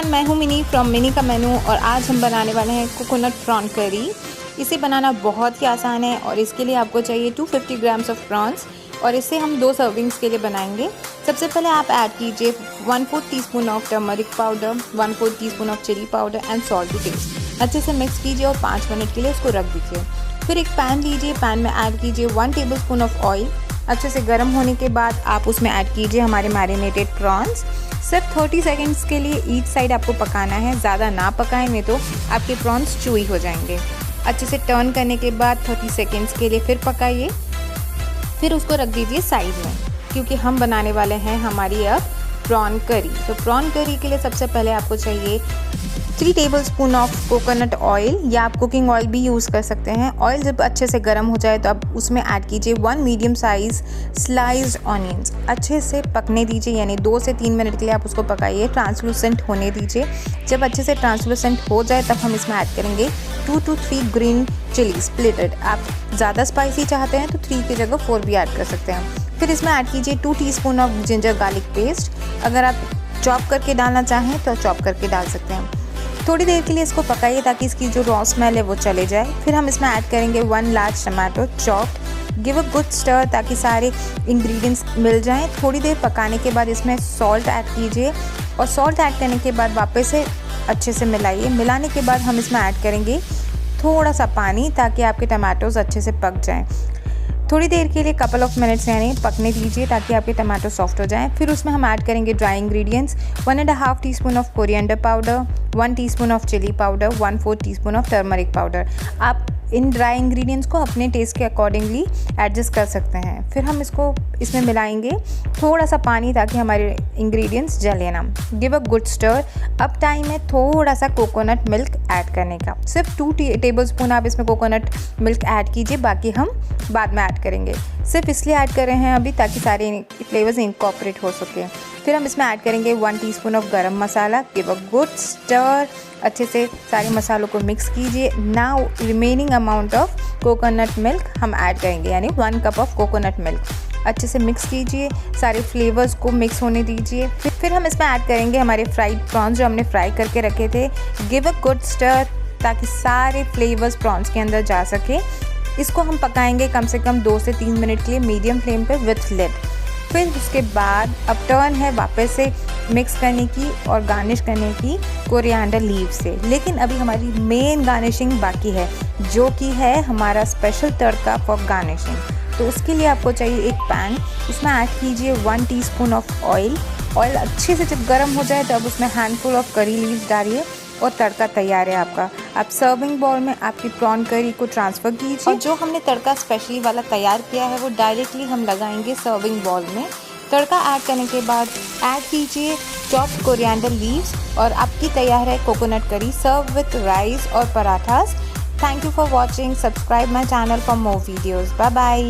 मैं हूँ mini from मिनिकामेनु और आज हम बनाने वाले हैं कोकोनट प्रॉन करी। इसे बनाना बहुत ही आसान है और इसके लिए आपको चाहिए 250 ग्राम्स ऑफ प्रॉन्स और इसे हम 2 सर्विंग्स के लिए बनाएंगे। सबसे पहले आप ऐड कीजिए 1/4 teaspoon of turmeric powder, 1/4 teaspoon of chilli powder and salt to taste. अच्छे से मिक्स कीजिए और 5 मिनट के लिए उसको रख दीजिए। फिर एक पैन लीजिए, पैन में ऐड कीजिए 1 टेबलस्पून ऑफ ऑयल। अच्छे से गर्म होने के बाद आप उसमें ऐड कीजिए हमारे मैरिनेटेड प्रॉन्स। सिर्फ 30 सेकेंड्स के लिए ईच साइड आपको पकाना है, ज़्यादा ना पकाएं नहीं तो आपके प्रॉन्स चूई हो जाएंगे। अच्छे से टर्न करने के बाद 30 सेकेंड्स के लिए फिर पकाइए, फिर उसको रख दीजिए साइड में, क्योंकि हम बनाने वाले हैं हमारी अब प्रॉन करी। तो प्रॉन करी के लिए सबसे पहले आपको चाहिए 3 टेबलस्पून ऑफ कोकोनट ऑयल या आप कुकिंग ऑयल भी यूज़ कर सकते हैं। ऑयल जब अच्छे से गर्म हो जाए तो आप उसमें ऐड कीजिए 1 मीडियम साइज़ स्लाइस्ड ऑनियंस। अच्छे से पकने दीजिए, यानी 2 से 3 मिनट के लिए आप उसको पकाइए, ट्रांसलूसेंट होने दीजिए। जब अच्छे से ट्रांसलूसेंट हो जाए तब हम इसमें ऐड करेंगे 2 to 3 ग्रीन चिली स्प्लिटेड। आप ज़्यादा स्पाइसी चाहते हैं तो 3 की जगह 4 भी ऐड कर सकते हैं। फिर इसमें ऐड कीजिए 2 teaspoon of ginger garlic paste. अगर आप चॉप करके डालना चाहें तो चॉप करके डाल सकते हैं। थोड़ी देर के लिए इसको पकाइए ताकि इसकी जो रॉ स्मेल है वो चले जाए। फिर हम इसमें ऐड करेंगे 1 large tomato chopped. Give a good stir ताकि सारे इंग्रेडिएंट्स मिल जाएं। थोड़ी देर पकाने के बाद इसमें सॉल्ट ऐड कीजिए और सॉल्ट ऐड करने के बाद वापस से अच्छे से मिलाइए। मिलाने के बाद हम इसमें ऐड करेंगे थोड़ा सा पानी ताकि आपके टमाटोज अच्छे से पक जाएं। थोड़ी देर के लिए कपल ऑफ मिनट्स यानी पकने दीजिए ताकि आपके टमाटो सॉफ्ट हो जाएं। फिर उसमें हम ऐड करेंगे dry ingredients 1.5 teaspoon of coriander powder, 1 teaspoon of chilli powder, 1/4 teaspoon of turmeric powder. आप इन ड्राई इंग्रेडिएंट्स को अपने टेस्ट के अकॉर्डिंगली एडजस्ट कर सकते हैं। फिर हम इसको इसमें मिलाएंगे थोड़ा सा पानी ताकि हमारे इंग्रेडिएंट्स जले ना। Give a good stir. अब टाइम है थोड़ा सा कोकोनट मिल्क ऐड करने का। सिर्फ 2 टेबलस्पून आप इसमें कोकोनट मिल्क ऐड कीजिए, बाकी हम बाद में ऐड करेंगे। सिर्फ इसलिए ऐड कर रहे हैं अभी ताकि सारे फ्लेवर्स इनकॉर्पोरेट हो सके। फिर हम इसमें ऐड करेंगे 1 teaspoon of garam masala. Give a good stir. अच्छे से सारे मसालों को मिक्स कीजिए। Now remaining amount of coconut milk हम ऐड करेंगे, यानी 1 कप ऑफ कोकोनट मिल्क। अच्छे से मिक्स कीजिए, सारे फ्लेवर्स को मिक्स होने दीजिए। फिर हम इसमें ऐड करेंगे हमारे फ्राइड प्रॉन्स जो हमने फ्राई करके रखे थे। गिव अ गुड स्टर ताकि सारे फ्लेवर्स प्रॉन्स के अंदर जा सके। इसको हम पकाएंगे कम से कम 2 से 3 मिनट के लिए मीडियम फ्लेम पर विथ लिड। फिर उसके बाद अब टर्न है वापस से मिक्स करने की और गार्निश करने की कोरिएंडर लीव से। लेकिन अभी हमारी मेन गार्निशिंग बाकी है, जो कि है हमारा स्पेशल तड़का फॉर गार्निशिंग। तो उसके लिए आपको चाहिए एक पैन, उसमें ऐड कीजिए 1 टीस्पून ऑफ ऑयल। ऑयल अच्छे से जब गर्म हो जाए तब उसमें हैंडफुल ऑफ करी लीव्स डालिए और तड़का तैयार है आपका। आप सर्विंग बाउल में आपकी प्रॉन करी को ट्रांसफ़र कीजिए और जो हमने तड़का स्पेशली वाला तैयार किया है वो डायरेक्टली हम लगाएंगे सर्विंग बाउल में। तड़का ऐड करने के बाद ऐड कीजिए चॉप्ड कोरिएंडर लीव्स और आपकी तैयार है coconut curry serve with rice और parathas. Thank you for watching. Subscribe my channel for more videos. Bye bye.